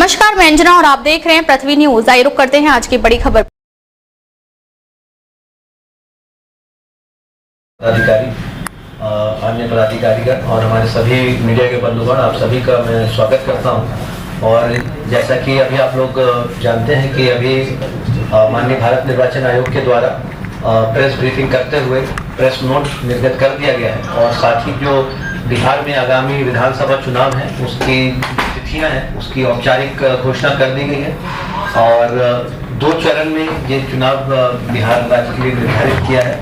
नमस्कार, मैं अंजना और आप देख रहे हैं पृथ्वी न्यूज। आइए रुक करते हैं आज की बड़ी खबर। पदाधिकारी, अन्य पदाधिकारीगण और हमारे सभी मीडिया के बंधुगण, आप सभी का मैं स्वागत करता हूं। और जैसा कि अभी आप लोग जानते हैं कि अभी माननीय भारत निर्वाचन आयोग के द्वारा प्रेस ब्रीफिंग करते हुए प्रेस नोट निर्गत कर दिया गया है और साथ ही जो बिहार में आगामी विधानसभा चुनाव है उसकी तिथियां हैं उसकी औपचारिक घोषणा कर दी गई है और 2 चरण में ये चुनाव बिहार राज्य के लिए निर्धारित किया है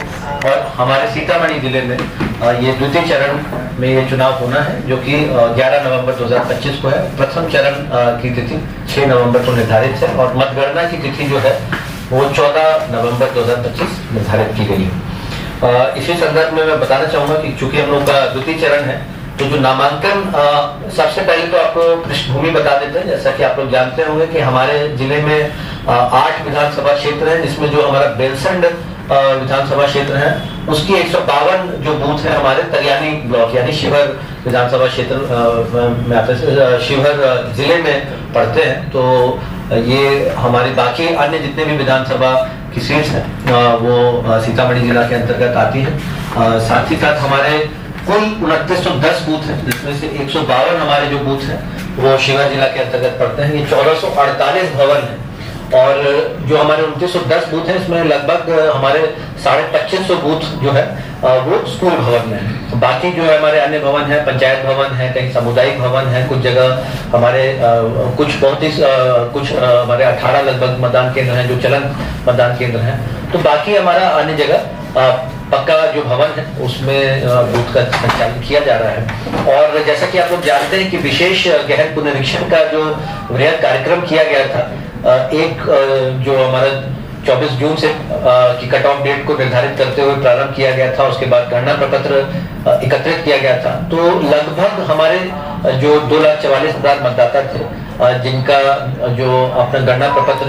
और हमारे सीतामढ़ी जिले में ये द्वितीय चरण में ये चुनाव होना है जो कि 11 नवंबर 2025 को है। प्रथम चरण की तिथि 6 नवंबर को निर्धारित है और मतगणना की तिथि जो है वो 14 नवंबर 2025 निर्धारित की गई है। इसी संदर्भ में मैं बताना चाहूंगा कि चूंकि हम लोग का द्वितीय चरण है तो जो नामांकन, सबसे पहले तो आपको पृष्ठभूमि बता देते हैं। जैसा कि आप लोग जानते होंगे कि हमारे जिले में 8 विधानसभा क्षेत्र हैं, जिसमें जो हमारा बेलसंड विधानसभा क्षेत्र है उसकी 152 जो बूथ है हमारे तरियानी ब्लॉक यानी शिवहर विधानसभा क्षेत्र में आते हैं, शिवहर जिले में पड़ते हैं। तो ये हमारी बाकी अन्य जितने भी विधानसभा की सीट्स हैं वो सीतामढ़ी जिला के अंतर्गत आती है। साथ ही साथ हमारे कुल 2910 बूथ हैं, जिसमें से 152 हमारे जो बूथ हैं वो शिवहर जिला के अंतर्गत पड़ते हैं। ये 1448 भवन है और जो हमारे 2910 बूथ हैं इसमें लगभग हमारे 2550 बूथ जो है वो स्कूल भवन में है। बाकी जो है हमारे अन्य भवन है, पंचायत भवन है, कहीं सामुदायिक भवन है, कुछ जगह हमारे कुछ बहुत ही कुछ हमारे 18 लगभग मतदान केंद्र हैं जो चलन मतदान केंद्र हैं। तो बाकी हमारा अन्य जगह पक्का जो भवन है उसमें बूथ का संचालन किया जा रहा है। और जैसा कि आप लोग जानते हैं कि विशेष गहन पुनरीक्षण का जो वृहद कार्यक्रम किया गया था, एक जो हमारा 24 जून से की कट ऑफ डेट को निर्धारित करते हुए प्रारंभ किया गया था, उसके बाद गणना प्रपत्र एकत्रित किया गया था। तो लगभग हमारे जो 2,44,000 मतदाता थे जिनका जो अपना गणना प्रपत्र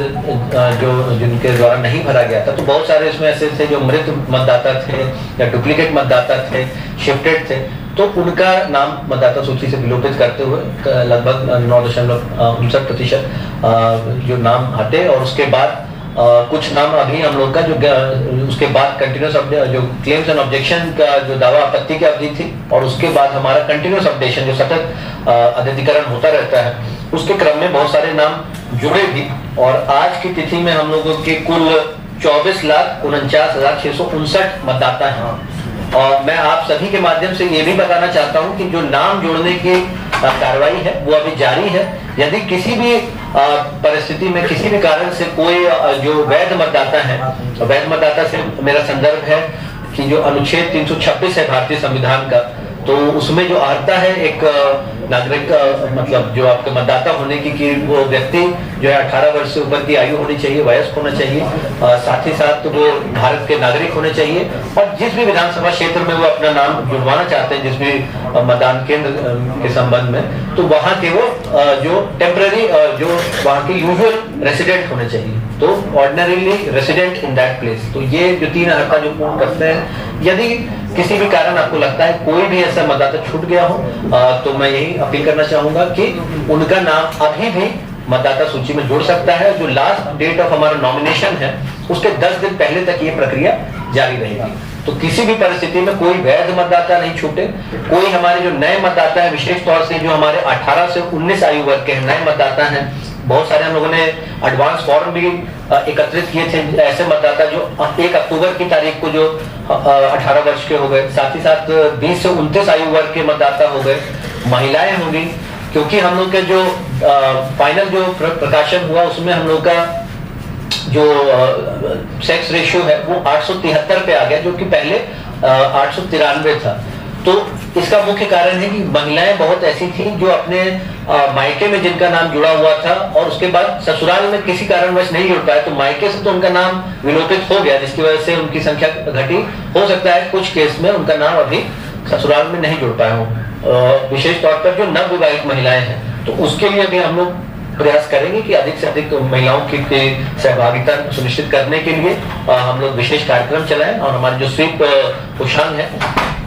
जो जिनके द्वारा नहीं भरा गया था, तो बहुत सारे इसमें ऐसे थे जो मृत मतदाता थे या डुप्लीकेट मतदाता थे, शिफ्टेड थे, तो उनका नाम मतदाता सूची से विलोपित करते हुए लगभग 9.59% जो नाम हटे। और उसके बाद कुछ नाम अभी हम लोग का जो उसके बाद कंटिन्यूस जो क्लेम्स एंड ऑब्जेक्शन का जो दावा आपत्ति की अवधि थी और उसके बाद हमारा कंटिन्यूस अपडेशन जो सतत अद्यतिकरण होता रहता है, उसके क्रम में बहुत सारे नाम जुड़े भी। और आज की तिथि में हम लोगों के कुल 24,49,659 मतदाता हैं। और मैं आप सभी के माध्यम से ये भी बताना चाहता हूं कि जो नाम जोड़ने की कार्रवाई है वो अभी जारी है। यदि किसी भी परिस्थिति में किसी भी कारण से कोई जो वैध मतदाता है, वैध मतदाता से मेरा संदर्भ है कि जो अनुच्छेद 326 है भारतीय संविधान का, तो उसमें जो अर्हता है एक नागरिक मतलब जो आपके मतदाता होने की कि वो व्यक्ति जो है 18 वर्ष से ऊपर की आयु होनी चाहिए, वयस्क होना चाहिए, साथ ही साथ वो भारत के नागरिक होने चाहिए और जिस भी विधानसभा क्षेत्र में वो अपना नाम जुड़वाना चाहते हैं जिस भी मतदान केंद्र के संबंध में, तो वहाँ के वो जो टेम्पररी जो वहाँ के यूजुअल रेसिडेंट होने चाहिए, तो ordinarily resident in that place. तो ये जो 3 अर्हता जो पूर्ण करते हैं। यदि किसी भी कारण आपको लगता है कोई भी ऐसा मतदाता छूट गया हो तो मैं यही अपील करना चाहूंगा कि उनका नाम अभी भी मतदाता सूची में जुड़ सकता है। जो लास्ट डेट ऑफ हमारा नॉमिनेशन है उसके 10 दिन पहले तक ये प्रक्रिया जारी रहेगी। तो किसी भी परिस्थिति में कोई वैध मतदाता नहीं छूटे। कोई हमारे जो नए मतदाता है, विशेष तौर से जो हमारे 18 से 19 आयु वर्ग के नए मतदाता हैं, बहुत सारे हम लोगों ने एडवांस फॉर्म भी एकत्रित किए थे। ऐसे मतदाता जो 1 अक्टूबर की तारीख को जो 18 वर्ष के हो गए, साथ ही साथ 20 से 29 आयु वर्ग के मतदाता हो गए, महिलाएं होंगी, क्योंकि हम लोग के जो फाइनल जो प्रकाशन हुआ उसमें हम लोग का जो सेक्स रेशियो है वो 873 पे आ गया, जो कि पहले 893 था। तो इसका मुख्य कारण है कि महिलाएं बहुत ऐसी थी जो अपने मायके में जिनका नाम जुड़ा हुआ था और उसके बाद ससुराल में किसी कारणवश नहीं जुड़ पाया, तो मायके से तो उनका नाम विलोपित हो गया, जिसकी वजह से उनकी संख्या घटी। हो सकता है कुछ केस में उनका नाम अभी ससुराल में नहीं जुड़ पाया हो, विशेष तौर पर जो नवविवाहित महिलाएं हैं। तो उसके लिए भी हम लोग प्रयास करेंगे कि अधिक से अधिक महिलाओं की सहभागिता सुनिश्चित करने के लिए हम लोग विशेष कार्यक्रम चलाएं और हमारे जो स्वीप कुशांग है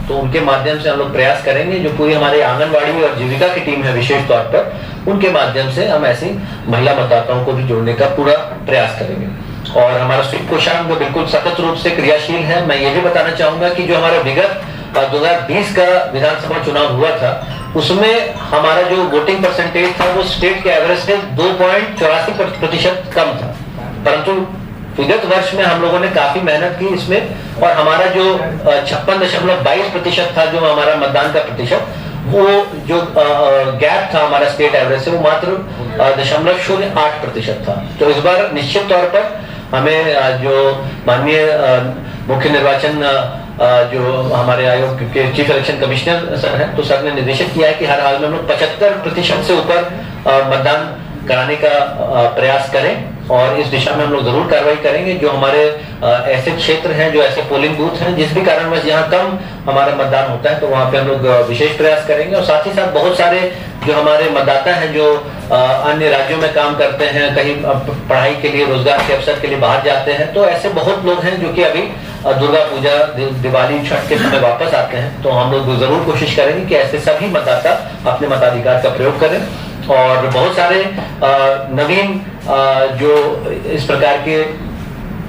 तो उनके माध्यम से हम लोग प्रयास करेंगे। जो पूरी हमारे आंगनबाड़ी और जीविका की टीम है विशेष तौर पर, उनके माध्यम से हम ऐसी महिला मतदाताओं को भी जोड़ने का पूरा प्रयास करेंगे। और हमारा स्वीप कोषांग वो बिल्कुल सतत रूप से क्रियाशील है। मैं ये भी बताना चाहूंगा कि जो हमारा विगत 2020 का विधानसभा चुनाव हुआ था, उसमें हमारा जो वोटिंग परसेंटेज था वो स्टेट के एवरेज से 2.84% कम था, परंतु विगत वर्ष में हम लोगों ने काफी मेहनत की इसमें, और हमारा जो 56.22% था जो हमारा मतदान का प्रतिशत, वो जो गैप था हमारा स्टेट एवरेज से वो मात्र 0.08% था। तो इस बार निश्चित तौर पर हमें जो माननीय मुख्य निर्वाचन जो हमारे आयोग के चीफ इलेक्शन कमिश्नर सर हैं, तो सर ने निर्देशित किया है कि हर हाल में हम लोग 75% से ऊपर मतदान कराने का प्रयास करें, और इस दिशा में हम लोग जरूर कार्रवाई करेंगे। जो हमारे ऐसे क्षेत्र हैं, जो ऐसे पोलिंग बूथ हैं जिस भी कारणवश जहां कम हमारा मतदान होता है, तो वहां पे हम लोग विशेष प्रयास करेंगे। और साथ ही साथ बहुत सारे जो हमारे मतदाता हैं जो अन्य राज्यों में काम करते हैं, कहीं पढ़ाई के लिए, रोजगार के अवसर के लिए बाहर जाते हैं, तो ऐसे बहुत लोग हैं जो कि अभी दुर्गा पूजा, दिवाली, छठ के समय वापस आते हैं। तो हम लोग जरूर कोशिश करेंगे कि ऐसे सभी मतदाता अपने मताधिकार का प्रयोग करें। और बहुत सारे नवीन जो इस प्रकार के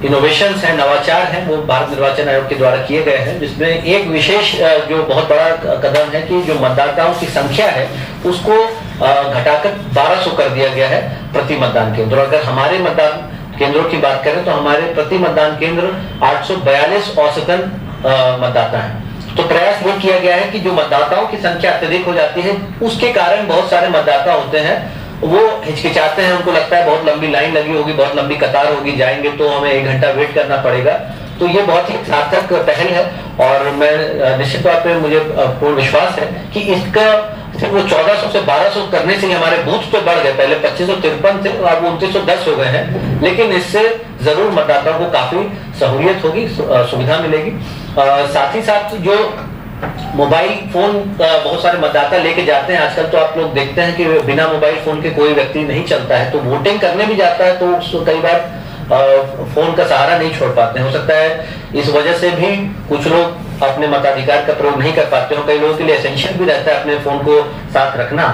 इनोवेशंस हैं, नवाचार हैं, वो भारत निर्वाचन आयोग के द्वारा किए गए हैं, जिसमें एक विशेष जो बहुत बड़ा कदम है कि जो मतदाताओं की संख्या है उसको घटाकर 1200 कर दिया गया है प्रति मतदान केंद्र। अगर हमारे मतदान केंद्रों की बात करें तो हमारे प्रति मतदान केंद्र 842 औसतन मतदाता हैं। तो प्रयास ये किया गया है कि जो मतदाताओं की संख्या अत्यधिक हो जाती है, उसके कारण बहुत सारे मतदाता होते हैं, वो हिचकिचाते हैं, उनको लगता है बहुत लंबी लाइन लगी होगी, बहुत लंबी कतार होगी, जाएंगे तो हमें 1 घंटा वेट करना पड़ेगा। तो ये बहुत ही सार्थक पहल है, और मैं निश्चित तौर पे मुझे पूर्ण विश्वास है कि इसका सिर्फ वो 1400 से 1200 करने से ही हमारे बूथ तो बढ़ गए, पहले 2553 थे, अब 2910 हो गए हैं, लेकिन इससे जरूर मतदाताओं को काफी सहूलियत होगी, सुविधा मिलेगी। साथ ही साथ जो मोबाइल फोन बहुत सारे मतदाता लेके जाते हैं, आजकल तो आप लोग देखते हैं कि बिना मोबाइल फोन के कोई व्यक्ति नहीं चलता है, तो वोटिंग करने भी जाता है तो उसको कई बार फोन का सहारा नहीं छोड़ पाते हैं। हो सकता है इस वजह से भी कुछ लोग अपने मताधिकार का प्रयोग नहीं कर पाते हो, कई लोगों के लिए एसेंशियल भी रहता है अपने फोन को साथ रखना,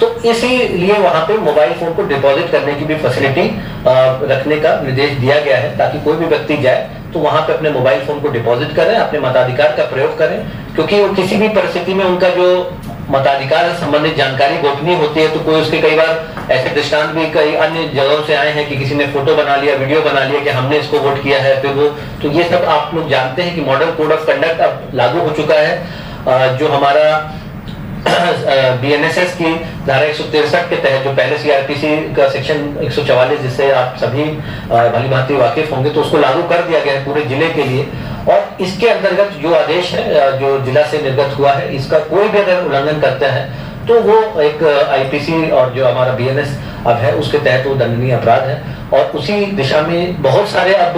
तो इसीलिए वहां पे मोबाइल फोन को डिपॉजिट करने की भी फैसिलिटी रखने का निर्देश दिया गया है, ताकि कोई भी व्यक्ति जाए तो वहां पे अपने मोबाइल फोन को डिपॉजिट करें, अपने मताधिकार का प्रयोग करें, क्योंकि किसी भी परिस्थिति में उनका जो मताधिकार से संबंधित जानकारी गोपनीय होती है। तो कोई उसके कई बार ऐसे दृष्टांत भी कई अन्य जगहों से आए हैं कि किसी ने फोटो बना लिया, वीडियो बना लिया कि हमने इसको वोट किया है, फिर वो, तो ये सब आप लोग जानते हैं कि मॉडल कोड ऑफ कंडक्ट अब लागू हो चुका है। जो हमारा BNSS की धारा 163 के तहत, जो पहले CRPC का सेक्शन 144 जिससे आप सभी भली भांति वाकिफ होंगे, तो उसको लागू कर दिया गया है पूरे जिले के लिए। और इसके अंतर्गत जो आदेश है जो जिला से निर्गत हुआ है, इसका कोई भी अगर उल्लंघन करता है तो वो एक IPC और जो हमारा BNS अब है उसके तहत वो दंडनीय अपराध है। और उसी दिशा में बहुत सारे अब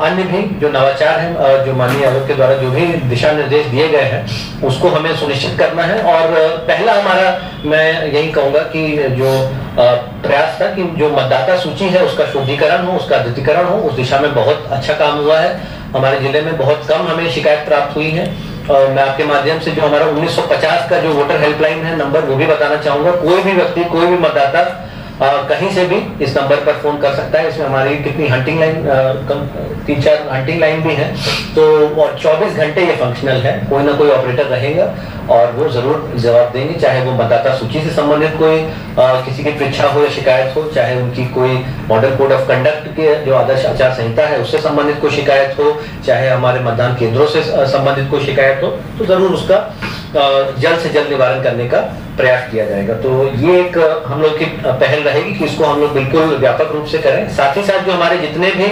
अन्य भी जो नवाचार हैं, जो माननीय आयोग के द्वारा जो भी दिशा निर्देश दिए गए हैं, उसको हमें सुनिश्चित करना है। और पहला हमारा, मैं यही कहूंगा कि जो प्रयास था कि जो मतदाता सूची है उसका शुद्धिकरण हो, उसका अद्यतीकरण हो, उस दिशा में बहुत अच्छा काम हुआ है। हमारे जिले में बहुत कम हमें शिकायत प्राप्त हुई है। मैं आपके माध्यम से जो हमारा 1950 का जो वोटर हेल्पलाइन है नंबर, वो भी बताना चाहूंगा। कोई भी व्यक्ति, कोई भी मतदाता कहीं से भी इस नंबर पर फोन कर सकता है। इसमें हमारी कितनी हंटिंग लाइन, 3-4 हंटिंग लाइन भी है, तो और 24 घंटे ये फंक्शनल है। कोई ना कोई ऑपरेटर रहेगा और वो जरूर जवाब देंगे, चाहे वो मतदाता सूची से संबंधित कोई किसी की परीक्षा हो या शिकायत हो, चाहे उनकी कोई मॉडल कोड ऑफ कंडक्ट के जो आदर्श आचार संहिता है उससे संबंधित कोई शिकायत हो, चाहे हमारे मतदान केंद्रों से संबंधित कोई शिकायत हो, तो जरूर उसका जल्द से जल्द निवारण करने का प्रयास किया जाएगा। तो ये एक हम लोग की पहल रहेगी कि इसको हम लोग बिल्कुल व्यापक रूप से करें। साथ ही साथ जो हमारे जितने भी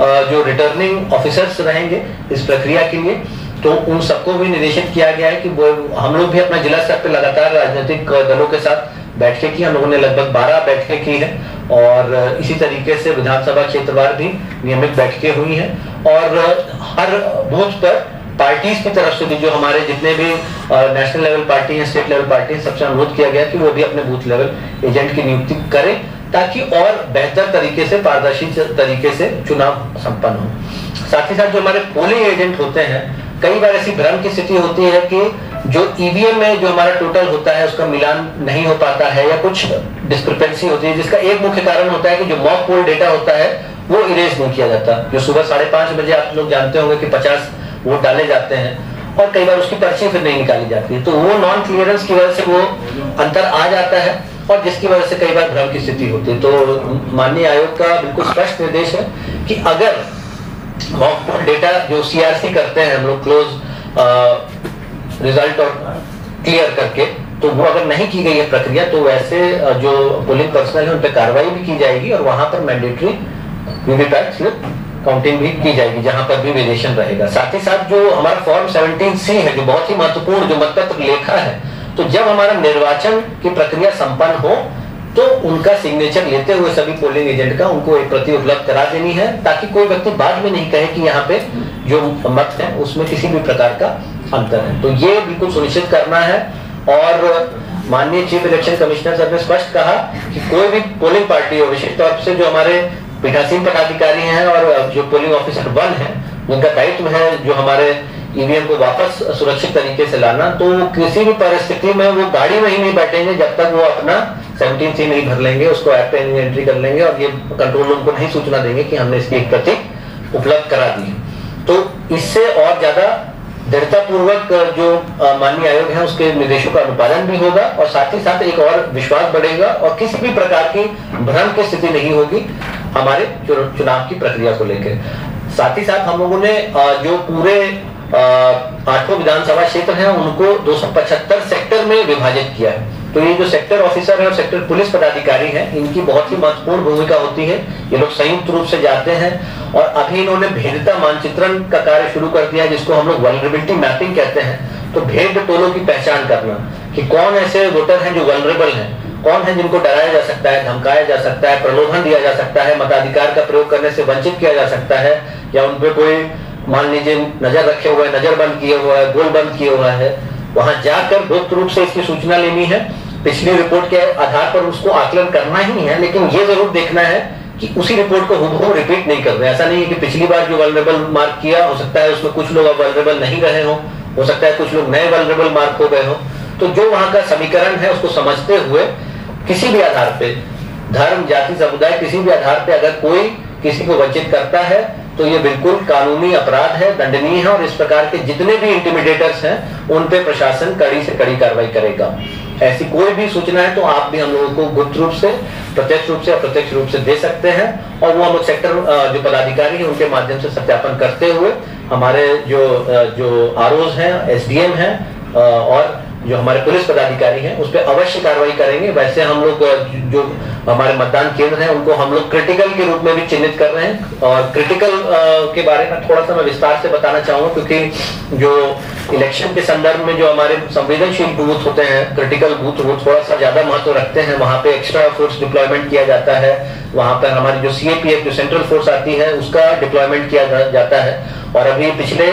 जो रिटर्निंग ऑफिसर्स रहेंगे इस प्रक्रिया के लिए, तो उन सबको भी निर्देशित किया गया है कि वो हम लोग भी अपना जिला स्तर पर लगातार राजनीतिक दलों के साथ बैठकें की। हम लोगों ने लगभग 12 बैठकें की है, और इसी तरीके से विधानसभा क्षेत्रवार भी नियमित बैठकें हुई हैं। और हर बूथ पर पार्टीज की तरफ से भी, जो हमारे जितने भी नेशनल लेवल पार्टी है, स्टेट लेवल पार्टी है, सबसे अनुरोध किया गया कि वो भी अपने बूथ लेवल एजेंट की नियुक्ति करें, ताकि और बेहतर तरीके से, पारदर्शी तरीके से चुनाव संपन्न हो। साथ ही साथ जो हमारे पोलिंग एजेंट होते हैं, कई बार ऐसी भ्रम की स्थिति होती है कि जो ईवीएम में जो हमारा टोटल होता है उसका मिलान नहीं हो पाता है या कुछ डिस्क्रिपेंसी होती है, जिसका एक मुख्य कारण होता है कि जो मॉक पोल डेटा होता है वो इरेज नहीं किया जाता। जो सुबह 5:30 बजे आप लोग जानते होंगे कि 50 वोट डाले जाते हैं और कई बार उसकी पर्ची फिर नहीं निकाली जाती है, तो वो नॉन क्लियरेंस की वजह से वो अंतर आ जाता है और जिसकी वजह से कई बार भ्रम की स्थिति होती है। तो माननीय आयोग का बिल्कुल स्पष्ट निर्देश है कि अगर मॉक पोल डेटा जो सीआरसी करते हैं हम लोग क्लोज रिजल्ट और क्लियर करके, तो वो अगर नहीं की गई है प्रक्रिया तो वैसे जो पोलिंग पर्सनल है उन पर कार्रवाई भी की जाएगी और वहां पर मैंडेटरी वीवीपैट स्लिप काउंटिंग भी की जाएगी जहां पर भी वेरिएशन रहेगा। साथ ही साथ जो हमारा फॉर्म 17C है जो बहुत ही महत्वपूर्ण जो मतपत्र लेखा है, तो जब हमारा निर्वाचन की प्रक्रिया संपन्न हो तो उनका सिग्नेचर लेते हुए सभी पोलिंग एजेंट का उनको एक प्रति उपलब्ध करा देनी है, ताकि कोई व्यक्ति बाद में नहीं कहे कि यहाँ पे जो मत है उसमें किसी भी प्रकार का अंतर है। तो ये बिल्कुल सुनिश्चित करना है। और माननीय चीफ इलेक्शन कमिश्नर सर ने स्पष्ट कहा कि कोई भी पोलिंग पार्टी हो, विशेष तौर से जो हमारे पीठासीन पदाधिकारी हैं और जो पोलिंग ऑफिसर 1 है, उनका दायित्व है जो हमारे ईवीएम को वापस सुरक्षित तरीके से लाना, तो किसी भी परिस्थिति में वो गाड़ी में ही नहीं बैठेंगे जब तक वो अपना 17C नहीं भर लेंगे, उसको ऐप पे एंट्री कर लेंगे और ये कंट्रोल रूम को नहीं सूचना देंगे कि हमने इसकी एक प्रति उपलब्ध करा दी। तो इससे और ज्यादा दृढ़ता पूर्वक जो माननीय आयोग है उसके निर्देशों का अनुपालन भी होगा और साथ ही साथ एक और विश्वास बढ़ेगा और किसी भी प्रकार की भ्रम की स्थिति नहीं होगी हमारे चुनाव की प्रक्रिया को लेकर। साथ ही साथ हम लोगों ने जो पूरे 8 विधानसभा क्षेत्र हैं उनको 275 सेक्टर में विभाजित किया है। तो ये जो सेक्टर ऑफिसर है और सेक्टर पुलिस पदाधिकारी हैं, इनकी बहुत ही महत्वपूर्ण भूमिका होती है। ये लोग संयुक्त रूप से जाते हैं और अभी इन्होंने भेद्यता मानचित्रण का कार्य शुरू कर दिया है, जिसको हम लोग वल्नरेबिलिटी मैपिंग कहते हैं। तो भेद्य टोलों की पहचान करना कि कौन ऐसे वोटर हैं जो वल्नरेबल हैं, कौन है जिनको डराया जा सकता है, धमकाया जा सकता है, प्रलोभन दिया जा सकता है, मताधिकार का प्रयोग करने से वंचित किया जा सकता है, या उन पर कोई मान लीजिए नजर रखे हुए है, नजर बंद किए हुआ है, गोल बंद किए हुआ है। वहां जाकर गुप्त रूप से इसकी सूचना लेनी है। पिछली रिपोर्ट के आधार पर उसको आकलन करना ही है, लेकिन ये जरूर देखना है कि उसी रिपोर्ट को हूबहू रिपीट नहीं कर रहे। ऐसा नहीं है कि पिछली बार जो वल्नरेबल मार्क किया, हो सकता है उसमें कुछ लोग अब वल्नरेबल नहीं रहे हो सकता है कुछ लोग नए वल्नरेबल मार्क हो गए हो। तो जो वहां का समीकरण है उसको समझते हुए किसी भी आधार पे, धर्म, जाति, समुदाय, किसी भी आधार पे अगर कोई किसी को वंचित करता है तो ये बिल्कुल कानूनी अपराध है, दंडनीय है और इस प्रकार के जितने भी इंटिमिडेटर्स हैं उन पे प्रशासन कड़ी से कड़ी कार्रवाई करेगा। ऐसी कोई भी सूचना है तो आप भी हम लोगों को गुप्त रूप से, प्रत्यक्ष रूप से, अप्रत्यक्ष रूप से दे सकते हैं और वो हम लोग सेक्टर जो पदाधिकारी हैं उनके माध्यम से सत्यापन करते हुए हमारे जो आरओज हैं, एसडीएम हैं और जो हमारे पुलिस पदाधिकारी हैं उस पर अवश्य कार्रवाई करेंगे। वैसे हम लोग जो हमारे मतदान केंद्र हैं उनको हम लोग क्रिटिकल के रूप में भी चिन्हित कर रहे हैं और क्रिटिकल के बारे में थोड़ा सा मैं विस्तार से बताना चाहूंगा, क्योंकि जो इलेक्शन के संदर्भ में जो हमारे संवेदनशील बूथ होते हैं, क्रिटिकल बूथ, वो थोड़ा सा ज्यादा महत्व रखते हैं। वहां पे एक्स्ट्रा फोर्स डिप्लॉयमेंट किया जाता है, वहां पर हमारी जो सीएपीएफ जो सेंट्रल फोर्स आती है उसका डिप्लॉयमेंट किया जाता है। और अभी पिछले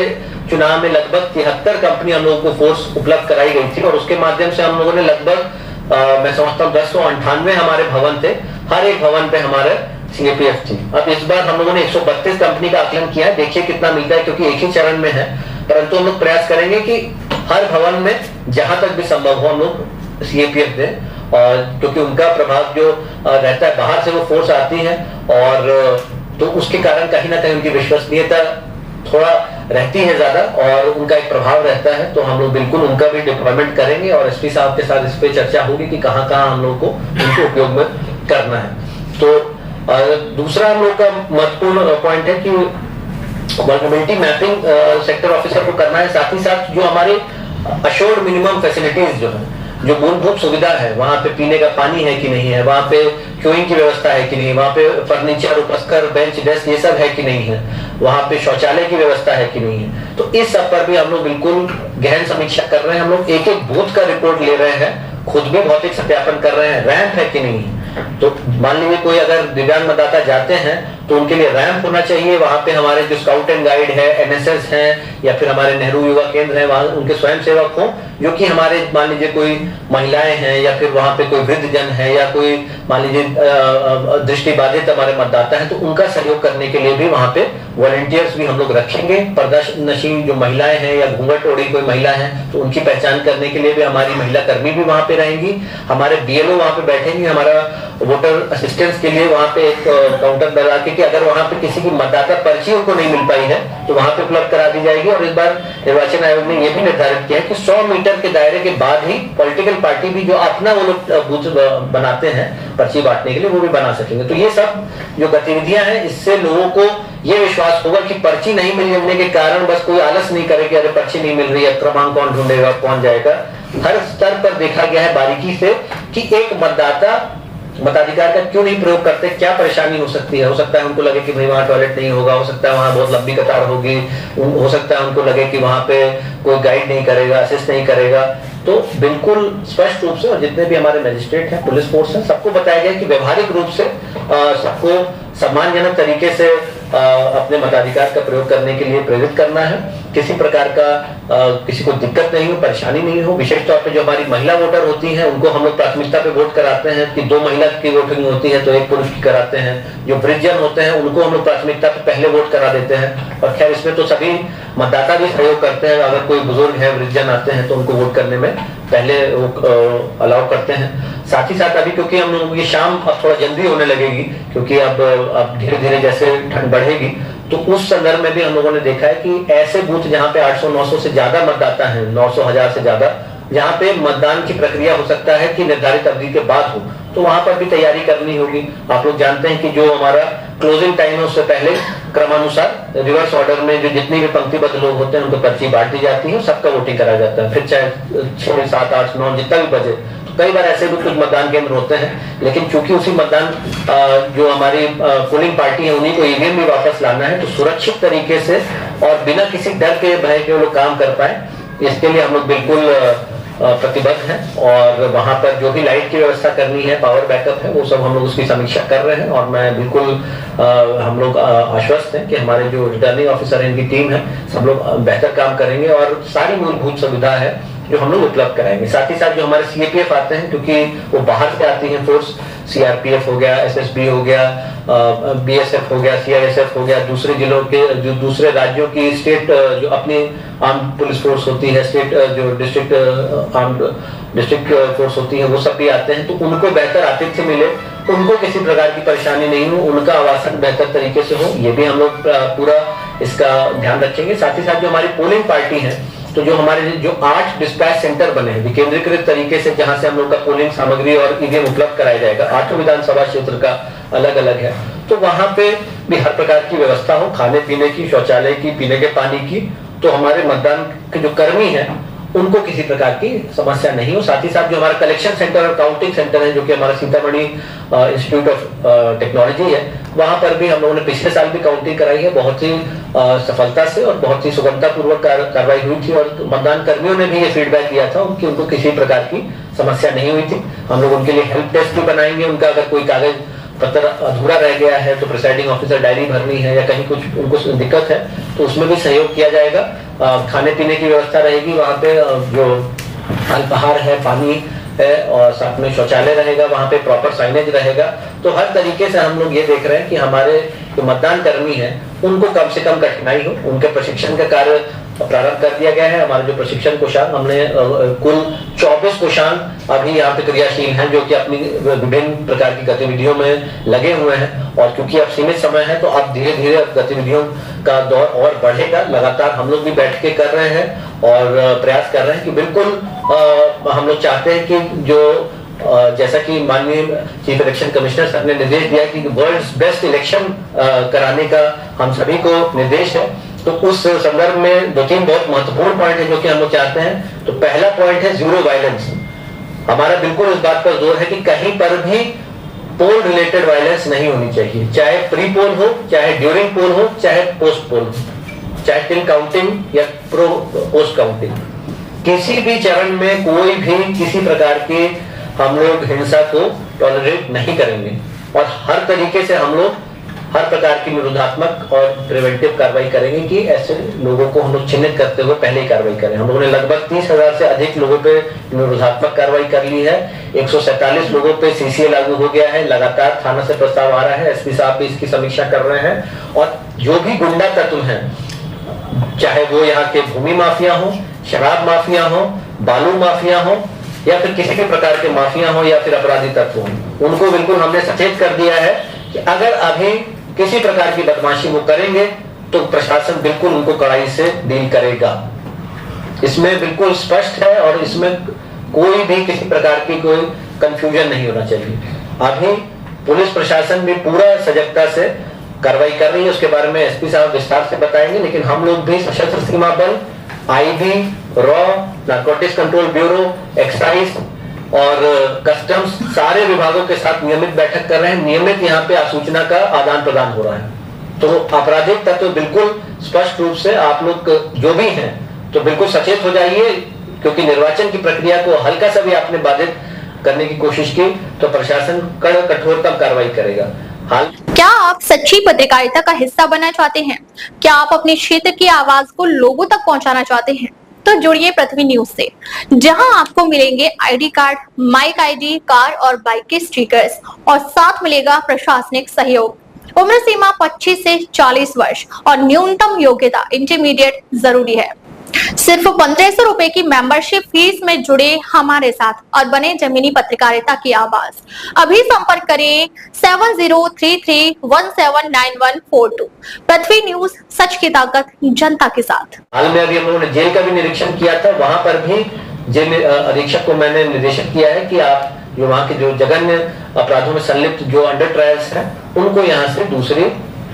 चुनाव में लगभग 73 कंपनी हम लोगों को फोर्स उपलब्ध कराई गई थी और उसके माध्यम से हम लोगों ने लगभग मैं समझता हूँ 1098 हमारे भवन थे, हर एक भवन पे हमारे सीएपीएफ थी। अब इस बार हम लोगों ने 132 कंपनी का आकलन किया है, देखिए कितना मिलता है, क्योंकि एक ही चरण में है, परंतु हम लोग प्रयास करेंगे कि हर भवन में जहां तक भी संभव हो हम लोग सीएपीएफ दें, और क्योंकि उनका प्रभाव जो रहता है, बाहर से वो फोर्स आती है और तो उसके कारण कहीं ना कहीं उनकी विश्वसनीयता थोड़ा रहती है ज्यादा और उनका एक प्रभाव रहता है। तो हम लोग बिल्कुल उनका भी डिप्लॉयमेंट करेंगे और एसपी साहब के साथ इस पे चर्चा होगी कि कहां कहां हम लोग को उनको उपयोग में करना है। तो दूसरा हम लोग का महत्वपूर्ण पॉइंट है कि वल्नरेबिलिटी मैपिंग सेक्टर ऑफिसर को करना है। साथ ही साथ जो हमारे अश्योर्ड मिनिमम फैसिलिटीज जो है, जो मूलभूत सुविधा है, वहां पे पीने का पानी है कि नहीं है, वहां पे क्यूइंग की व्यवस्था है कि नहीं, वहां पे फर्नीचर, उपस्कर, बेंच, डेस्क ये सब है कि नहीं है, वहां पे शौचालय की व्यवस्था है कि नहीं है। तो इस सब पर भी हम लोग बिल्कुल गहन समीक्षा कर रहे हैं। हम लोग एक एक बूथ का रिपोर्ट ले रहे हैं, खुद भी भौतिक सत्यापन कर रहे हैं, रैंप है कि नहीं है। तो मान लीजिए कोई अगर दिव्यांग मतदाता जाते हैं तो उनके लिए रैंप होना चाहिए। वहां पे हमारे जो स्काउट एंड गाइड है, एनएसएस हैं, या फिर हमारे नेहरू युवा केंद्र है, वहां उनके स्वयं सेवक हों, जो कि हमारे मान लीजिए कोई महिलाएं हैं या फिर वहां पे कोई वृद्ध जन है या कोई मान लीजिए दृष्टिबाधित हमारे मतदाता हैं, तो उनका सहयोग करने के लिए भी वहां पे वॉलंटियर्स भी हम लोग रखेंगे। पर्दानशीन जो महिलाएं हैं या घूंघट ओढ़ी कोई महिला है तो उनकी पहचान करने के लिए भी हमारी महिला कर्मी भी वहां पे रहेंगी। हमारे बीएलओ वहां पे बैठेंगे, हमारा वोटर असिस्टेंस के लिए वहां पे एक काउंटर लगा के कि अगर वहां पे किसी की मतदाता पर्ची उनको नहीं मिल पाई है तो वहां पे उपलब्ध करा दी जाएगी। और इस बार निर्वाचन आयोग ने यह भी निर्धारित किया है कि 100 मीटर के दायरे के बाद ही पॉलिटिकल पार्टी भी जो अपना वो लोग बूथ बनाते हैं पर्ची बांटने के लिए, वो भी बना सकेंगे। तो ये सब जो गतिविधियां हैं, इससे लोगों को ये विश्वास होगा कि पर्ची नहीं मिलने के कारण बस कोई आलस नहीं करे कि अरे पर्ची नहीं मिल रही है, क्रमांक कौन ढूंढेगा, कौन जाएगा। हर स्तर पर देखा गया है बारीकी से कि एक मतदाता मताधिकार का क्यों नहीं प्रयोग करते, क्या परेशानी हो सकती है। हो सकता है उनको लगे कि भाई वहां टॉयलेट नहीं होगा, हो सकता है वहां बहुत लंबी कतार होगी, हो सकता है उनको लगे कि वहां पे कोई गाइड नहीं करेगा, असिस्ट नहीं करेगा। तो बिल्कुल स्पष्ट रूप से, और जितने भी हमारे मजिस्ट्रेट हैं, पुलिस फोर्स है, सबको बताया गया कि व्यवहारिक रूप से सबको सम्मानजनक तरीके से अपने मताधिकार का प्रयोग करने के लिए प्रेरित करना है। किसी प्रकार का किसी को दिक्कत नहीं हो, परेशानी नहीं हो। विशेष तौर पे जो हमारी महिला वोटर होती हैं उनको हम लोग प्राथमिकता पे वोट कराते हैं कि 2 महिला की वोटिंग होती है तो 1 पुरुष की कराते हैं। जो वृद्धजन होते हैं उनको हम लोग प्राथमिकता पे पहले वोट करा देते हैं। और खैर इसमें तो सभी मतदाता भी सहयोग करते हैं। अगर कोई बुजुर्ग है, वृद्धजन आते हैं तो उनको वोट करने में पहले अलाउ करते हैं। साथ ही साथ अभी क्योंकि हम लोगों की शाम अब थोड़ा जल्दी होने लगेगी, क्योंकि अब धीरे धीरे जैसे ठंड बढ़ेगी, तो उस संदर्भ में भी हम लोगों ने देखा है कि ऐसे बूथ जहां पे 800-900 से ज्यादा मतदाता हैं, 900-1000 से ज्यादा, जहां पे मतदान की प्रक्रिया हो सकता है कि निर्धारित अवधि के बाद हो, तो वहां पर भी तैयारी करनी होगी। आप लोग जानते हैं कि जो हमारा क्लोजिंग टाइम है उससे पहले क्रमानुसार रिवर्स ऑर्डर में जो जितनी भी पंक्तिबद्ध लोग होते हैं उनको पर्ची बांट दी जाती है, सबका वोटिंग कराया जाता है। फिर चाहे 6, 7, 8, 9 जितना भी बजे, कई बार ऐसे भी कुछ मतदान केंद्र होते हैं, लेकिन चूंकि उसी मतदान जो हमारी पोलिंग पार्टी है उन्हीं को ईवीएम में वापस लाना है, तो सुरक्षित तरीके से और बिना किसी डर के भय के वो लोग काम कर पाए, इसके लिए हम लोग बिल्कुल प्रतिबद्ध हैं। और वहां पर जो भी लाइट की व्यवस्था करनी है, पावर बैकअप है, वो सब हम लोग उसकी समीक्षा कर रहे हैं। और मैं बिल्कुल हम लोग आश्वस्त हैं कि हमारे जो रिटर्निंग ऑफिसर है, इनकी टीम है, सब लोग बेहतर काम करेंगे और सारी मूलभूत सुविधा है जो हम लोग उपलब्ध कराएंगे। साथ ही साथ जो हमारे सीएपीएफ आते हैं, क्योंकि वो बाहर से आती है फोर्स, सीआरपीएफ हो गया, एसएसबी हो गया, बीएसएफ हो गया, सीआईएसएफ हो गया, दूसरे जिलों के जो दूसरे राज्यों की स्टेट जो अपनी आर्म पुलिस फोर्स होती है, स्टेट जो डिस्ट्रिक्ट फोर्स होती है, वो सब भी आते हैं। तो उनको बेहतर आतिथ्य मिले, उनको किसी प्रकार की परेशानी नहीं हो, उनका आवासन बेहतर तरीके से हो, ये भी हम लोग पूरा इसका ध्यान रखेंगे। साथ ही साथ जो हमारी पोलिंग पार्टी है, तो जो हमारे जो 8 डिस्पैच सेंटर बने हैं विकेंद्रीकृत तरीके से, जहां से हम लोग का पोलिंग सामग्री और ईवीएम उपलब्ध कराया जाएगा, 8 विधानसभा क्षेत्र का अलग अलग है, तो वहां पे भी हर प्रकार की व्यवस्था हो, खाने पीने की, शौचालय की, पीने के पानी की, तो हमारे मतदान के जो कर्मी हैं उनको किसी प्रकार की समस्या नहीं हो। साथ ही साथ जो हमारा कलेक्शन सेंटर और काउंटिंग सेंटर है, जो कि हमारा सीतामढ़ी इंस्टीट्यूट ऑफ टेक्नोलॉजी है, वहां पर भी हम लोगों ने पिछले साल भी काउंटिंग कराई है, बहुत ही सफलता से और बहुत ही सुगमता पूर्वक कार्रवाई हुई थी। और मतदान कर्मियों ने भी ये फीडबैक दिया था कि उनको किसी प्रकार की समस्या नहीं हुई थी। हम लोग उनके लिए हेल्प डेस्क भी बनाएंगे, उनका अगर कोई कागज पत्र अधूरा रह गया है तो प्रिसाइडिंग ऑफिसर डायरी भरनी है या कहीं कुछ उनको दिक्कत है तो उसमें भी सहयोग किया जाएगा। खाने पीने की व्यवस्था रहेगी, वहाँ पे जो अल्पाहार है, पानी है और साथ में शौचालय रहेगा, वहाँ पे प्रॉपर साइनेज रहेगा। तो हर तरीके से हम लोग ये देख रहे हैं कि हमारे जो मतदान कर्मी हैं उनको कम से कम कठिनाई हो। उनके प्रशिक्षण का कार्य प्रारंभ कर दिया गया है। हमारे जो प्रशिक्षण कोषांग, हमने कुल 24 कोषांग अभी यहाँ पे क्रियाशील हैं, जो कि अपनी विभिन्न प्रकार की गतिविधियों में लगे हुए हैं। और क्योंकि अब सीमित समय है तो अब धीरे धीरे गतिविधियों का दौर और बढ़ेगा। लगातार हम लोग भी बैठ के कर रहे हैं और प्रयास कर रहे हैं कि बिल्कुल हम लोग चाहते हैं कि जो जैसा कि माननीय चीफ इलेक्शन कमिश्नर सर ने निर्देश दिया कि वर्ल्ड्स बेस्ट इलेक्शन कराने का हम सभी को निर्देश है, तो उस संदर्भ में 2-3 बहुत महत्वपूर्ण पॉइंट है जो कि हम लोग चाहते हैं। तो पहला पॉइंट है जीरो वायलेंस। हमारा बिल्कुल इस बात पर जोर है कि कहीं पर भी पोल रिलेटेड वायलेंस नहीं होनी चाहिए, चाहे प्री पोल हो, चाहे ड्यूरिंग पोल हो, चाहे पोस्ट पोल, चाहे टिल काउंटिंग या प्रो पोस्ट काउंटिंग, किसी भी चरण में कोई भी किसी प्रकार की हम लोग हिंसा को टॉलरेट नहीं करेंगे। और हर तरीके से हम लोग हर प्रकार की निरोधात्मक और प्रिवेंटिव कार्रवाई करेंगे कि ऐसे लोगों को हम लोग चिन्हित करते हुए पहले ही कार्रवाई करें। हम लोगों ने लगभग 30,000 से अधिक लोगों पे निरोधात्मक कार्रवाई कर ली है। 147 लोगों पे सीसीए लागू हो गया है। लगातार थाना से प्रस्ताव आ रहा है, एसपी साहब भी इसकी समीक्षा कर रहे हैं। और जो भी गुंडा तत्व हैं, चाहे वो यहाँ के भूमि माफिया हो, शराब माफिया हो, बालू माफिया हो, या फिर किसी भी प्रकार के माफिया हो या फिर अपराधी तत्व हो, उनको बिल्कुल हमने सचेत कर दिया है कि अगर अभी किसी प्रकार की बदमाशी वो करेंगे तो प्रशासन बिल्कुल उनको कड़ाई से डील करेगा। इसमें बिल्कुल स्पष्ट है और इसमें कोई भी किसी प्रकार की कोई कंफ्यूजन नहीं होना चाहिए। अभी पुलिस प्रशासन भी पूरा सजगता से कार्रवाई कर रही है, उसके बारे में एसपी साहब विस्तार से बताएंगे। लेकिन हम लोग भी सशस्त्र सीमा बल, IB, raw, narcotics control bureau, excise और कस्टम्स सारे विभागों के साथ नियमित बैठक कर रहे हैं। नियमित यहाँ पे आसूचना का आदान प्रदान हो रहा है। तो आपराधिक तत्व बिल्कुल स्पष्ट रूप से आप लोग जो भी हैं तो बिल्कुल सचेत हो जाइए, क्योंकि निर्वाचन की प्रक्रिया को हल्का सा भी आपने बाधित करने की कोशिश की तो प्रशासन कठोरतम कार्रवाई करेगा। क्या आप सच्ची पत्रकारिता का हिस्सा बनना चाहते हैं? क्या आप अपने क्षेत्र की आवाज को लोगों तक पहुंचाना चाहते हैं? तो जुड़िए पृथ्वी न्यूज से, जहां आपको मिलेंगे ID card, mike ID, car और बाइक के स्टिकर्स और साथ मिलेगा प्रशासनिक सहयोग। उम्र सीमा 25 से 40 वर्ष और न्यूनतम योग्यता इंटरमीडिएट जरूरी है। सिर्फ 1500 रुपए की मेंबरशिप फीस में जुड़े हमारे साथ और बने जमीनी पत्रकारिता की आवाज। अभी संपर्क करें 7033179142। पृथ्वी न्यूज, सच की ताकत जनता के साथ। हाल में अभी हम लोगों ने जेल का भी निरीक्षण किया था, वहां पर भी जेल अधीक्षक को मैंने निर्देशित किया है कि आप जो वहाँ के जो जघन्य अपराधों में संलिप्त जो अंडर ट्रायल्स हैं उनको यहाँ से दूसरी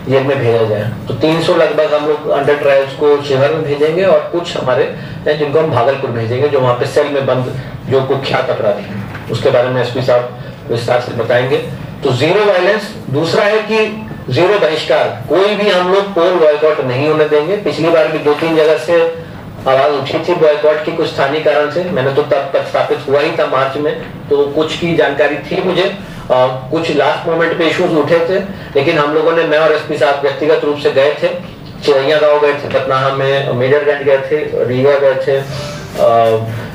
जेल में भेजा जाए। तो 300 लगभग हम लोग अंडर ट्रायल्स को शिवहर में भेजेंगे और कुछ हमारे जिनको हम भागलपुर भेजेंगे, जो वहाँ पे सेल में बंद जो कुख्यात अपराधी हैं। उसके बारे में एसपी साहब विस्तार से बताएंगे। तो जीरो वायलेंस, दूसरा है कि जीरो बहिष्कार, कोई भी हम लोग पोल बॉयकॉट नहीं होने देंगे। पिछली बार भी 2-3 जगह से आवाज उठी थी बॉयकॉट की कुछ स्थानीय कारण से, मैंने तो तब प्रस्तापित हुआ ही था मार्च में, तो कुछ की जानकारी थी मुझे। कुछ लास्ट मोमेंट पे इश्यूज उठे थे, लेकिन हम लोगों ने, मैं और एसपी साहब व्यक्तिगत रूप से गए थे, चिड़ैया गांव गए थे, पटनाहा में मेजरगंज गए थे, रीवा गए थे,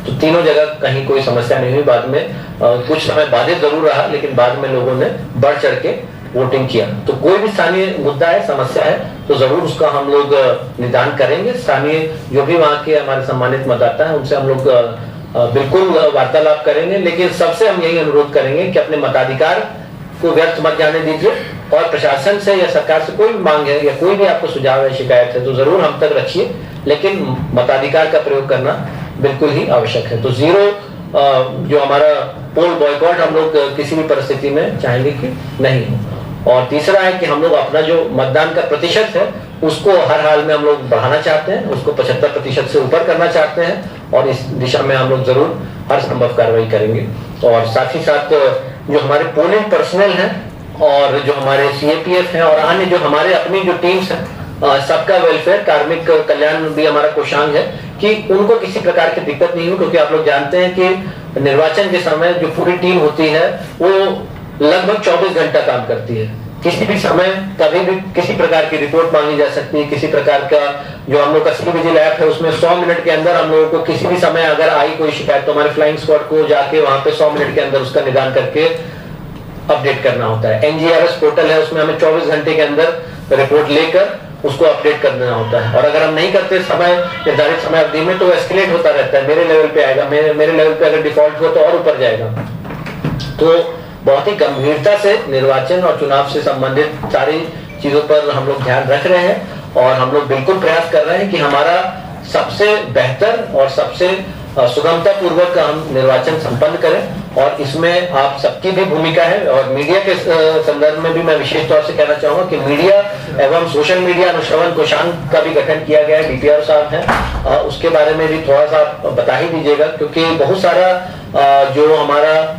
तो तीनों जगह कहीं कोई समस्या नहीं हुई। बाद में कुछ समय बाधित जरूर रहा, लेकिन बाद में लोगों ने बढ़ चढ़ के वोटिंग किया। तो कोई भी स्थानीय मुद्दा है, समस्या है, तो जरूर उसका हम लोग निदान करेंगे। स्थानीय जो भी वहाँ के हमारे सम्मानित मतदाता हैं उनसे हम लोग बिल्कुल वार्तालाप करेंगे, लेकिन सबसे हम यही अनुरोध करेंगे कि अपने मताधिकार को व्यर्थ मत जाने दीजिए और प्रशासन से या सरकार से कोई भी मांग है या कोई भी आपको सुझाव है, शिकायत है, तो जरूर हम तक रखिए, लेकिन मताधिकार का प्रयोग करना बिल्कुल ही आवश्यक है। तो जीरो जो हमारा पोल बॉयकॉट हम लोग किसी भी परिस्थिति में चाहेंगे कि नहीं हो। और तीसरा है कि हम लोग अपना जो मतदान का प्रतिशत है उसको हर हाल में हम लोग बढ़ाना चाहते हैं, उसको 75% से ऊपर करना चाहते हैं, और इस दिशा में हम लोग जरूर हर संभव कार्रवाई करेंगे। और साथ ही साथ जो हमारे पोलिंग पर्सनल हैं और जो हमारे सीएपीएफ हैं और अन्य जो हमारे अपनी जो टीम्स हैं, सबका वेलफेयर, कार्मिक कल्याण भी हमारा कोषांग है, कि उनको किसी प्रकार की दिक्कत नहीं हो, क्योंकि आप लोग जानते हैं कि निर्वाचन के समय जो पूरी टीम होती है वो लगभग 24 घंटा काम करती है। किसी भी समय कभी भी किसी प्रकार की रिपोर्ट मांगी जा सकती है, किसी प्रकार का जो हम लोग का सी विजिल ऐप है उसमें 100 मिनट के अंदर हम लोगों को किसी भी समय अगर आई कोई शिकायत तो हमारे फ्लाइंग स्क्वाड को जाके वहां पे 100 मिनट के अंदर उसका निदान करके अपडेट करना होता है। एनजीआरएस पोर्टल है, उसमें हमें 24 घंटे के अंदर रिपोर्ट लेकर उसको अपडेट कर देना होता है, और अगर हम नहीं करते समय निर्धारित समय अवधि में तो एस्केलेट होता रहता है, मेरे लेवल पे आएगा, मेरे लेवल पे अगर डिफॉल्ट हुआ तो और ऊपर जाएगा। तो बहुत ही गंभीरता से निर्वाचन और चुनाव से संबंधित सारी चीजों पर हम लोग ध्यान रख रहे हैं, और हम लोग बिल्कुल प्रयास कर रहे हैं कि हमारा सबसे बेहतर और सबसे सुगमता पूर्वक हम निर्वाचन संपन्न करें। और इसमें आप सबकी भी भूमिका है, और मीडिया के संदर्भ में भी मैं विशेष तौर से कहना चाहूंगा कि मीडिया एवं सोशल मीडिया अनुश्रवण कोषांग का भी गठन किया गया है, डीपीआर साहब हैं, उसके बारे में भी थोड़ा सा बता ही दीजिएगा, क्योंकि बहुत सारा जो हमारा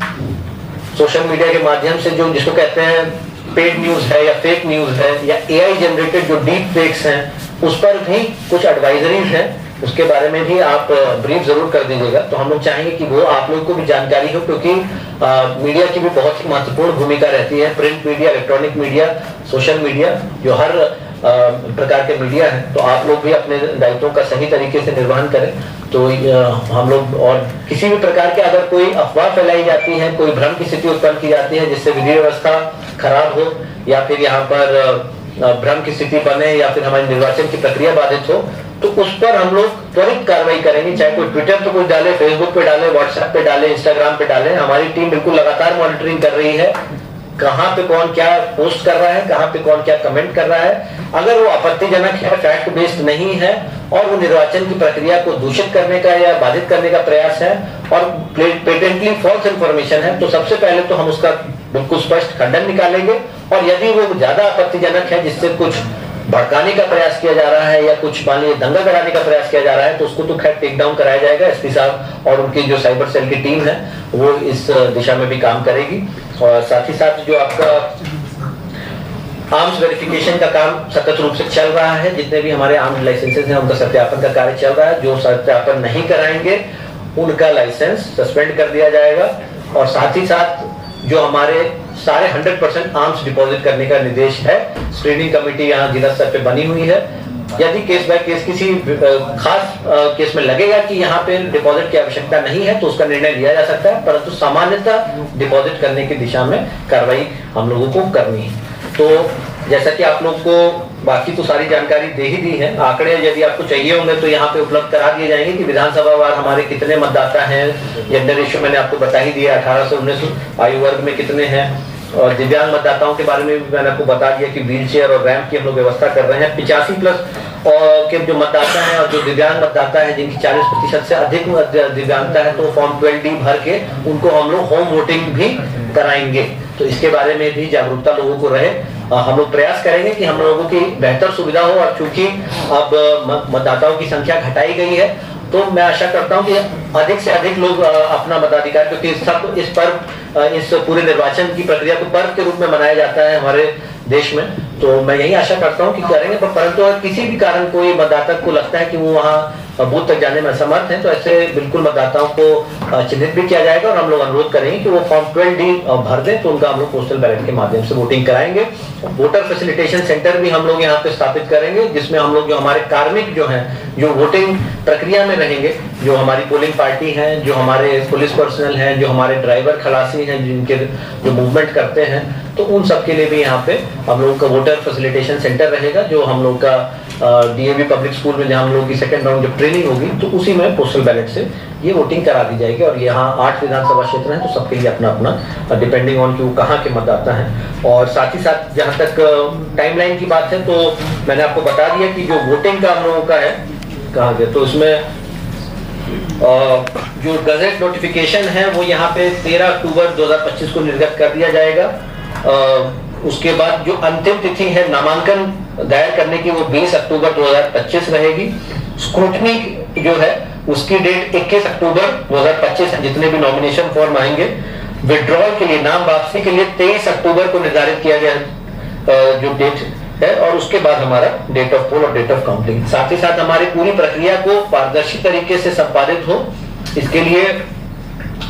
सोशल मीडिया के माध्यम से जो जिसको कहते हैं पेड न्यूज है या फेक न्यूज है या एआई जनरेटेड जो डीप फेक्स हैं, उस पर भी कुछ एडवाइजरीज हैं उसके बारे में भी आप ब्रीफ जरूर कर दीजिएगा। तो हम लोग चाहेंगे कि वो आप लोग को भी जानकारी हो, क्योंकि मीडिया की भी बहुत ही महत्वपूर्ण भूमिका रहती है। Print media, electronic media, social media, जो हर प्रकार के मीडिया है, तो आप लोग भी अपने दायित्वों का सही तरीके से निर्वहन करें। तो हम लोग, और किसी भी प्रकार के अगर कोई अफवाह फैलाई जाती है, कोई भ्रम की स्थिति उत्पन्न की जाती है जिससे विधि व्यवस्था खराब हो, या फिर यहाँ पर भ्रम की स्थिति बने, या फिर हमारी निर्वाचन की प्रक्रिया बाधित हो, तो उस पर हम लोग त्वरित कार्रवाई करेंगे। चाहे कोई ट्विटर पे कुछ डाले, फेसबुक पे डाले, व्हाट्सएप पे डाले, इंस्टाग्राम पे डाले, हमारी टीम बिल्कुल लगातार मॉनिटरिंग कर रही है कहाँ पे कौन क्या पोस्ट कर रहा है, कहाँ पे कौन क्या कमेंट कर रहा है। अगर वो आपत्तिजनक है, फैक्ट बेस्ड नहीं है, और वो निर्वाचन की प्रक्रिया को दूषित करने का या बाधित करने का प्रयास है, और पेटेंटली फॉल्स इंफॉर्मेशन है, तो सबसे पहले तो हम उसका बिल्कुल स्पष्ट खंडन निकालेंगे। और यदि वो ज्यादा आपत्तिजनक है, जिससे कुछ भड़काने का प्रयास किया जा रहा है या कुछ मान लीजिए दंगा कराने का प्रयास किया जा रहा है, तो उसको तो खैर टेक डाउन कराया जाएगा। एसपी साहब और उनकी जो साइबर सेल की टीम है वो इस दिशा में भी काम करेगी। और साथ ही साथ जो आपका आर्म्स वेरिफिकेशन का काम सतत रूप से चल रहा है, जितने भी हमारे आर्म्स लाइसेंसेस हैं उनका सत्यापन का कार्य चल रहा है। जो सत्यापन नहीं कराएंगे उनका लाइसेंस सस्पेंड कर दिया जाएगा। और साथ ही साथ जो हमारे सारे 100% आर्म्स डिपॉजिट करने का निर्देश है। स्क्रीनिंग कमेटी यहाँ जिला स्तर पे बनी हुई है। यदि केस बाय केस किसी खास केस में लगेगा कि यहाँ पे डिपॉजिट की आवश्यकता नहीं है, तो उसका निर्णय लिया जा सकता है, परंतु सामान्यतः डिपॉजिट करने की दिशा में कार्रवाई हम लोगों को करनी है। तो जैसा कि आप लोग को बाकी तो सारी जानकारी दे ही दी है, आंकड़े यदि आपको चाहिए होंगे तो यहाँ पे उपलब्ध करा दिए जाएंगे कि विधानसभा वार हमारे कितने मतदाता हैं। जेंडर रेशियो मैंने आपको बता ही दिया, 18 से 19 आयु वर्ग में कितने हैं। और दिव्यांग मतदाताओं के बारे में भी मैंने आपको बता दिया कि व्हील चेयर और रैंप की हम लोग व्यवस्था कर रहे हैं। 85+ के जो मतदाता हैं और जो दिव्यांग मतदाता है जिनकी 40% से अधिक दिव्यांगता है, तो फॉर्म 12D भर के उनको हम लोग होम वोटिंग भी कराएंगे। तो इसके बारे में भी जागरूकता लोगों को रहे। हम लोग प्रयास करेंगे कि हम लोगों की बेहतर सुविधा हो। और चूंकि अब मतदाताओं की संख्या घटाई गई है, तो मैं आशा करता हूं कि अधिक से अधिक लोग अपना मताधिकार, क्योंकि सब इस पर्व, इस पूरे निर्वाचन की प्रक्रिया को पर्व के रूप में मनाया जाता है हमारे देश में, तो मैं यही आशा करता हूं कि करेंगे। परंतु अगर किसी भी कारण कोई मतदाता को लगता है कि वो वहाँ बूथ तक जाने में असमर्थ है, तो ऐसे बिल्कुल मतदाताओं को चिन्हित भी किया जाएगा। और हम लोग अनुरोध करेंगे कि वो फॉर्म 12D भर दें, तो उनका हम लोग पोस्टल बैलेट के माध्यम से वोटिंग कराएंगे। वोटर फैसिलिटेशन सेंटर भी हम लोग यहाँ पे स्थापित करेंगे, जिसमें हम लोग जो हमारे कार्मिक जो हैं, जो वोटिंग प्रक्रिया में रहेंगे, जो हमारी पोलिंग पार्टी है, जो हमारे पुलिस पर्सनल हैं, जो हमारे ड्राइवर खलासी हैं, जिनके जो मूवमेंट करते हैं, तो उन सब के लिए भी यहाँ पे हम लोग का वोटर फैसिलिटेशन सेंटर रहेगा। जो हम लोग का DAV पब्लिक स्कूल में जहाँ हम लोग की सेकंड राउंड जब ट्रेनिंग होगी, तो उसी में पोस्टल बैलेट से ये वोटिंग करा दी जाएगी। और यहाँ 8 विधानसभा क्षेत्र हैं, तो सबके लिए अपना अपना डिपेंडिंग ऑन कि वो कहाँ के मतदाता हैं। और साथ ही साथ जहाँ तक टाइमलाइन की बात है, तो मैंने आपको बता दिया कि जो वोटिंग का हम लोगों का है कहाँ गया, तो इसमें जो गजट नोटिफिकेशन है वो यहाँ पे 13 अक्टूबर 2025 को निर्गत कर दिया जाएगा। उसके बाद जो अंतिम तिथि है नामांकन दायर करने की, वो 20 अक्टूबर 2025 रहेगी। स्क्रूटनी जो है उसकी डेट 21 अक्टूबर 2025 है, जितने भी नॉमिनेशन फॉर्म आएंगे। विड्रॉल के लिए, नाम वापसी के लिए 23 अक्टूबर को निर्धारित किया गया जो डेट है। और उसके बाद हमारा डेट ऑफ पोल और डेट ऑफ काउंटिंग। साथ ही साथ हमारी पूरी प्रक्रिया को पारदर्शी तरीके से संपादित हो, इसके लिए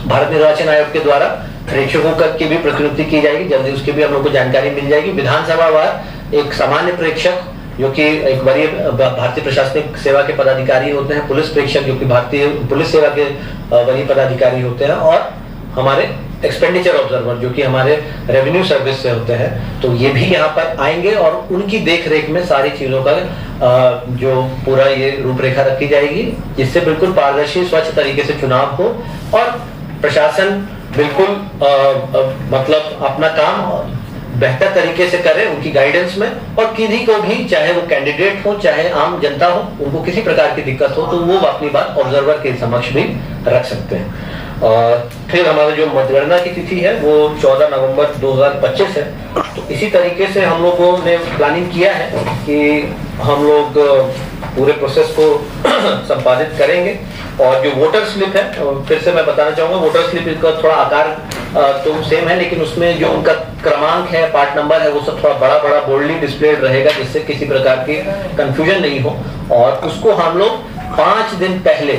भारत निर्वाचन आयोग के द्वारा प्रेक्षकों की भी प्रतिनियुक्ति की जाएगी। जल्दी उसकी भी हम लोग को जानकारी मिल जाएगी। विधानसभा वार एक सामान्य प्रेक्षक जो कि एक वरीय भारतीय प्रशासनिक सेवा के पदाधिकारी होते हैं, पुलिस प्रेक्षक जो कि भारतीय पुलिस सेवा के वरीय पदाधिकारी होते हैं, और हमारे एक्सपेंडिचर ऑब्जर्वर जो कि हमारे रेवेन्यू सर्विस से होते हैं, तो ये भी यहाँ पर आएंगे। और उनकी देख रेख में सारी चीजों का जो पूरा ये रूपरेखा रखी जाएगी, जिससे बिल्कुल पारदर्शी स्वच्छ तरीके से चुनाव हो और प्रशासन बिल्कुल मतलब अपना काम बेहतर तरीके से करे उनकी गाइडेंस में। और किसी को भी, चाहे वो कैंडिडेट हो चाहे आम जनता हो, उनको किसी प्रकार की दिक्कत हो, तो वो अपनी बात ऑब्जर्वर के समक्ष भी रख सकते हैं। और फिर हमारा जो मतगणना की तिथि है वो 14 नवंबर 2025 है। तो इसी तरीके से हम लोगों ने प्लानिंग किया है कि हम लोग पूरे प्रोसेस को संपादित करेंगे। और जो वोटर स्लिप है, फिर से मैं बताना चाहूंगा, वोटर स्लिप का थोड़ा आकार तो सेम है, लेकिन उसमें जो उनका क्रमांक है, पार्ट नंबर है, वो सब थोड़ा बड़ा बड़ा बोल्डली डिस्प्लेड रहेगा, जिससे किसी प्रकार की कंफ्यूजन नहीं हो। और उसको हम लोग 5 दिन पहले,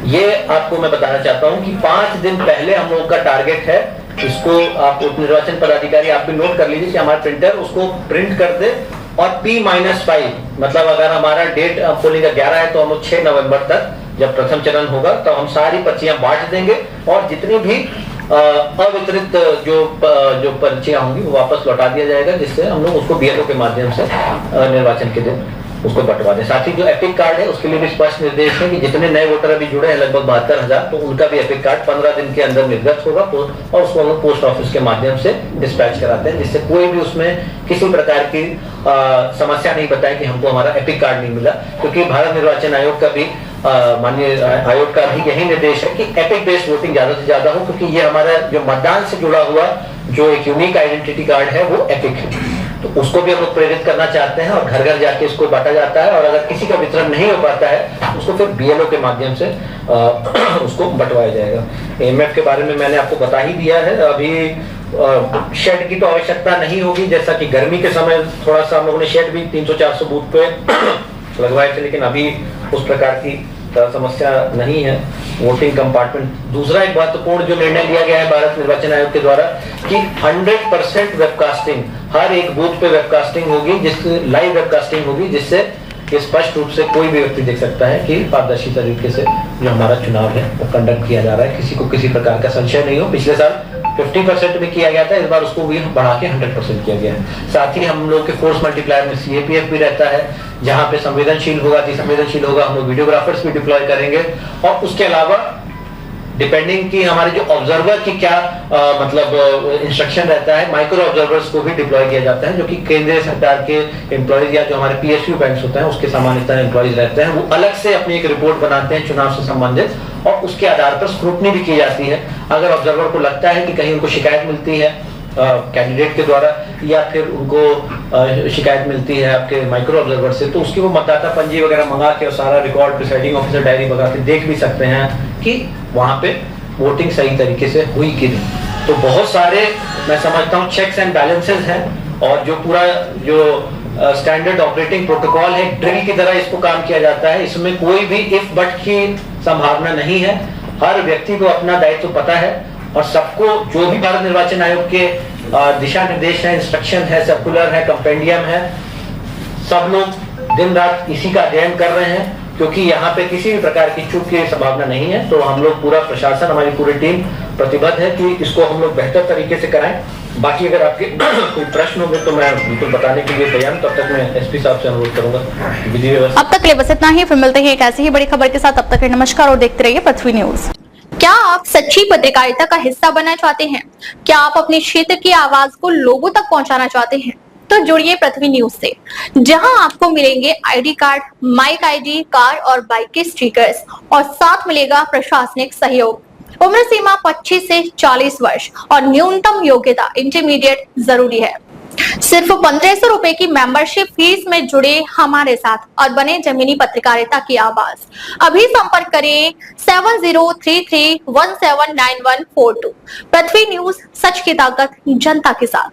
ये आपको मैं बताना चाहता हूं कि 5 दिन पहले हम लोगों का टारगेट है। इसको आप उप निर्वाचन पदाधिकारी आप भी नोट कर लीजिए कि हमारा प्रिंटर उसको प्रिंट कर दे और P-5, मतलब अगर हमारा डेट पोलिंग का 11 है तो हम 6 नवंबर तक जब प्रथम चरण होगा तो हम सारी पर्चियां बांट देंगे और जितनी भी अवितरित जो पर्चियां होंगी वो वापस लौटा दिया जाएगा, जिससे हम लोग उसको BLO के माध्यम से निर्वाचन के दिन उसको बंटवा दें। साथ ही जो एपिक कार्ड है उसके लिए भी स्पष्ट निर्देश है कि जितने नए वोटर अभी जुड़े हैं लगभग 72,000, तो उनका भी एपिक कार्ड 15 दिन के अंदर निर्गत होगा और उसको हम लोग पोस्ट ऑफिस के माध्यम से डिस्पैच कराते हैं, जिससे कोई भी उसमें किसी प्रकार की समस्या नहीं बताए कि हमको हमारा एपिक कार्ड नहीं मिला। क्योंकि भारत निर्वाचन आयोग का भी माननीय आयोग का भी यही निर्देश है कि एपिक बेस्ड वोटिंग ज्यादा से ज्यादा हो, क्योंकि ये हमारा जो मतदान से जुड़ा हुआ जो एक यूनिक आइडेंटिटी कार्ड है वो एपिक है, तो उसको भी हम लोग प्रेरित करना चाहते हैं और घर घर जाके इसको बांटा जाता है और अगर किसी का वितरण नहीं हो पाता है उसको फिर BLO के माध्यम से उसको बंटवाया जाएगा। AMF के बारे में मैंने आपको बता ही दिया है। अभी शेड की तो आवश्यकता नहीं होगी, जैसा कि गर्मी के समय थोड़ा सा हम लोगों ने शेड भी 300-400 बूथ पे लगवाए थे, लेकिन अभी उस प्रकार की समस्या नहीं है। वोटिंग कंपार्टमेंट, दूसरा एक महत्वपूर्ण जो निर्णय लिया गया है भारत निर्वाचन आयोग के द्वारा कि 100% वेबकास्टिंग, हर एक बूथ पे वेबकास्टिंग होगी, लाइव वेबकास्टिंग होगी, जिससे स्पष्ट रूप से कोई भी व्यक्ति देख सकता है कि पारदर्शी तरीके से जो हमारा चुनाव है वो कंडक्ट किया जा रहा है, किसी को किसी प्रकार का संशय नहीं हो। पिछले साल 50% में किया गया था, इस बार उसको भी बढ़ा के 100% किया गया है। साथ ही हम लोग के फोर्स मल्टीप्लायर में CAPF भी रहता है, जहां पे संवेदनशील होगा, अतिसंवेदनशील होगा, हम लोग वीडियोग्राफर्स भी डिप्लॉय करेंगे और उसके अलावा डिपेंडिंग कि हमारे जो ऑब्जर्वर की क्या मतलब इंस्ट्रक्शन रहता है, माइक्रो ऑब्जर्वर्स को भी डिप्लॉय किया जाता है, जो कि केंद्रीय सरकार के एम्प्लॉयज या जो हमारे PSU बैंक्स होते हैं उसके सामान्यतः एम्प्लॉयज रहते हैं, वो अलग से अपनी एक रिपोर्ट बनाते हैं चुनाव से संबंधित और उसके आधार पर स्क्रूटनी भी की जाती है। अगर ऑब्जर्वर को लगता है कि कहीं उनको शिकायत मिलती है कैंडिडेट के द्वारा या फिर उनको शिकायत मिलती है आपके माइक्रो ऑब्जर्वर से, तो उसकी वो मतदाता पंजी वगैरह मंगा के और सारा रिकॉर्ड प्रिसाइडिंग ऑफिसर डायरी मंगा के देख भी सकते हैं कि वहां पे वोटिंग सही तरीके से हुई कि नहीं। तो बहुत सारे मैं समझता हूँ चेक्स एंड बैलेंसेस हैं और जो पूरा जो स्टैंडर्ड ऑपरेटिंग प्रोटोकॉल है, ड्रिल की तरह इसको काम किया जाता है। इसमें कोई भी इफ बट की संभावना नहीं है। हर व्यक्ति को अपना दायित्व पता है और सबको जो भी भारत निर्वाचन आयोग के दिशा निर्देश है, इंस्ट्रक्शन है, सर्कुलर है, कंपेंडियम है, सब लोग दिन रात इसी का अध्ययन कर रहे हैं, क्योंकि यहाँ पे किसी भी प्रकार की चूक की संभावना नहीं है। तो हम लोग पूरा प्रशासन, हमारी पूरी टीम प्रतिबद्ध है कि इसको हम लोग बेहतर तरीके से कराएं। बाकी अगर आपके कोई प्रश्न होंगे तो मैं बिल्कुल बताने के लिए तैयार हूं। तब तक मैं SP साहब से अनुरोध करूंगा विधि व्यवस्था। अब तक लिए बस इतना ही, फिर मिलते हैं एक ऐसी ही बड़ी खबर के साथ। तब तक नमस्कार और देखते रहिए पृथ्वी न्यूज। क्या आप सच्ची पत्रकारिता का हिस्सा बनना चाहते हैं? क्या आप अपने क्षेत्र की आवाज को लोगों तक पहुंचाना चाहते हैं? तो जुड़िए पृथ्वी न्यूज से, जहां आपको मिलेंगे ID card, mike ID, car और बाइक के स्टिकर्स और साथ मिलेगा प्रशासनिक सहयोग। उम्र सीमा 25 से 40 वर्ष और न्यूनतम योग्यता इंटरमीडिएट जरूरी है। सिर्फ 1500 रुपए की मेंबरशिप फीस में जुड़े हमारे साथ और बने जमीनी पत्रकारिता की आवाज। अभी संपर्क करें 7033179142। पृथ्वी न्यूज, सच की ताकत जनता के साथ।